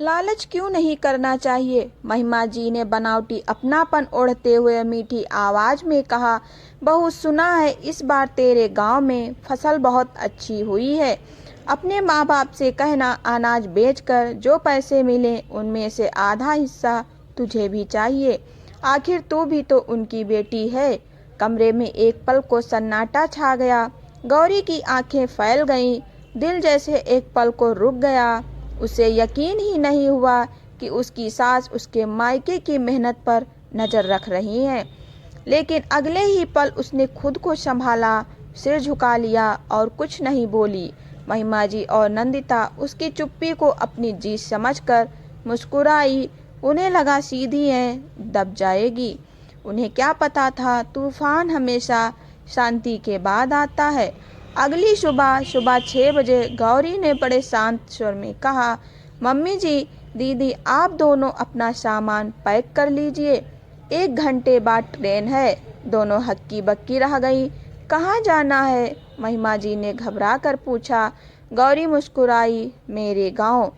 लालच क्यों नहीं करना चाहिए। महिमा जी ने बनावटी अपनापन ओढ़ते हुए मीठी आवाज में कहा, बहू सुना है इस बार तेरे गांव में फसल बहुत अच्छी हुई है। अपने माँ बाप से कहना अनाज बेचकर जो पैसे मिले उनमें से आधा हिस्सा तुझे भी चाहिए। आखिर तू भी तो उनकी बेटी है। कमरे में एक पल को सन्नाटा छा गया। गौरी की आंखें फैल गईं, दिल जैसे एक पल को रुक गया। उसे यकीन ही नहीं हुआ कि उसकी सास उसके मायके की मेहनत पर नजर रख रही है। लेकिन अगले ही पल उसने खुद को संभाला, सिर झुका लिया और कुछ नहीं बोली। महिमा जी और नंदिता उसकी चुप्पी को अपनी जीत समझकर मुस्कुराई। उन्हें लगा सीधी है दब जाएगी। उन्हें क्या पता था तूफान हमेशा शांति के बाद आता है। अगली सुबह 6 बजे गौरी ने बड़े शांत स्वर में कहा, मम्मी जी, दीदी आप दोनों अपना सामान पैक कर लीजिए, 1 घंटे बाद ट्रेन है। दोनों हक्की बक्की रह गई। कहाँ जाना है? महिमा जी ने घबरा कर पूछा। गौरी मुस्कुराई, मेरे गांव।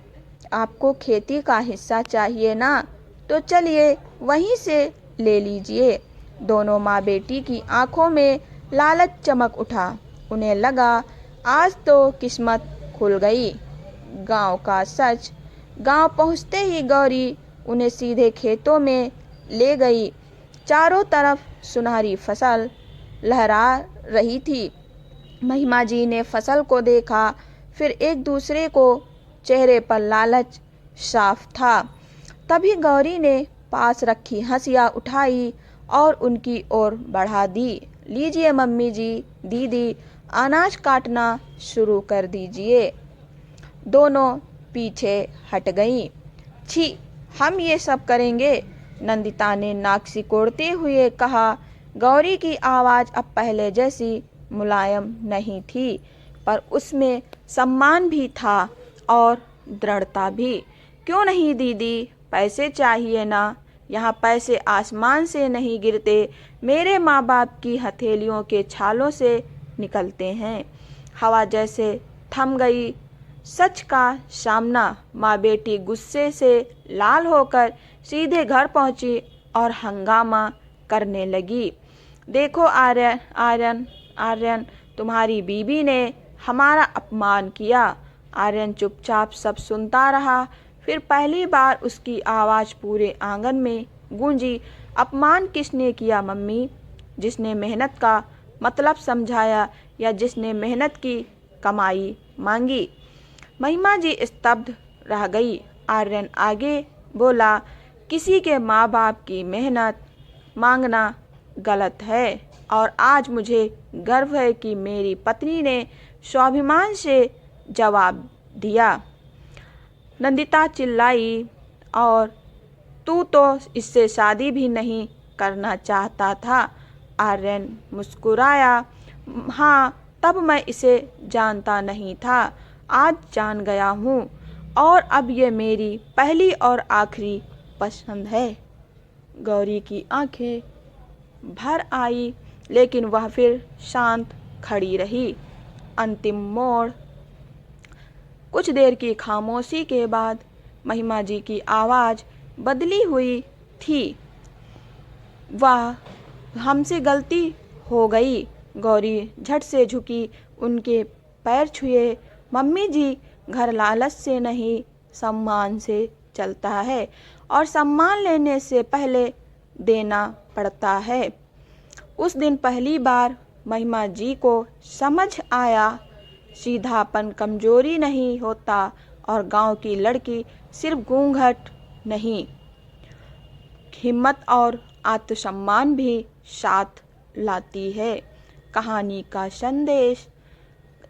आपको खेती का हिस्सा चाहिए ना, तो चलिए वहीं से ले लीजिए। दोनों माँ बेटी की आंखों में लालच चमक उठा। उन्हें लगा आज तो किस्मत खुल गई। गांव का सच। गांव पहुंचते ही गौरी उन्हें सीधे खेतों में ले गई। चारों तरफ सुनहरी फसल लहरा रही थी। महिमा जी ने फसल को देखा, फिर एक दूसरे को। चेहरे पर लालच साफ था। तभी गौरी ने पास रखी हंसिया उठाई और उनकी ओर बढ़ा दी। लीजिए मम्मी जी, दीदी, अनाज काटना शुरू कर दीजिए। दोनों पीछे हट गईं। छी, हम ये सब करेंगे, नंदिता ने नाक सिकोड़ते हुए कहा। गौरी की आवाज अब पहले जैसी मुलायम नहीं थी, पर उसमें सम्मान भी था और दृढ़ता भी। क्यों नहीं दीदी, पैसे चाहिए ना। यहाँ पैसे आसमान से नहीं गिरते, मेरे माँ बाप की हथेलियों के छालों से निकलते हैं। हवा जैसे थम गई। सच का सामना। माँ बेटी गुस्से से लाल होकर सीधे घर पहुंची और हंगामा करने लगी। देखो आर्यन, आर्यन, आर्यन, तुम्हारी बीबी ने हमारा अपमान किया। आर्यन चुपचाप सब सुनता रहा। फिर पहली बार उसकी आवाज पूरे आंगन में गूंजी। अपमान किसने किया मम्मी? जिसने मेहनत का मतलब समझाया या जिसने मेहनत की कमाई मांगी? महिमा जी स्तब्ध रह गई। आर्यन आगे बोला, किसी के माँ बाप की मेहनत मांगना गलत है और आज मुझे गर्व है कि मेरी पत्नी ने स्वाभिमान से जवाब दिया। नंदिता चिल्लाई, और तू तो इससे शादी भी नहीं करना चाहता था। आर्यन मुस्कुराया, हाँ, तब मैं इसे जानता नहीं था, आज जान गया हूँ और अब ये मेरी पहली और आखिरी पसंद है। गौरी की आंखें भर आई, लेकिन वह फिर शांत खड़ी रही। अंतिम मोड़। कुछ देर की खामोशी के बाद महिमा जी की आवाज बदली हुई थी, वाह, हमसे गलती हो गई। गौरी झट से झुकी, उनके पैर छुए। मम्मी जी, घर लालच से नहीं सम्मान से चलता है और सम्मान लेने से पहले देना पड़ता है। उस दिन पहली बार महिमा जी को समझ आया, सीधापन कमजोरी नहीं होता और गांव की लड़की सिर्फ घूंघट नहीं, हिम्मत और आत्मसम्मान भी साथ लाती है। कहानी का संदेश,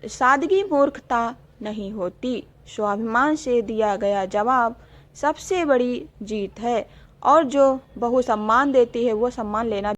सादगी मूर्खता नहीं होती, स्वाभिमान से दिया गया जवाब सबसे बड़ी जीत है और जो बहू सम्मान देती है वो सम्मान लेना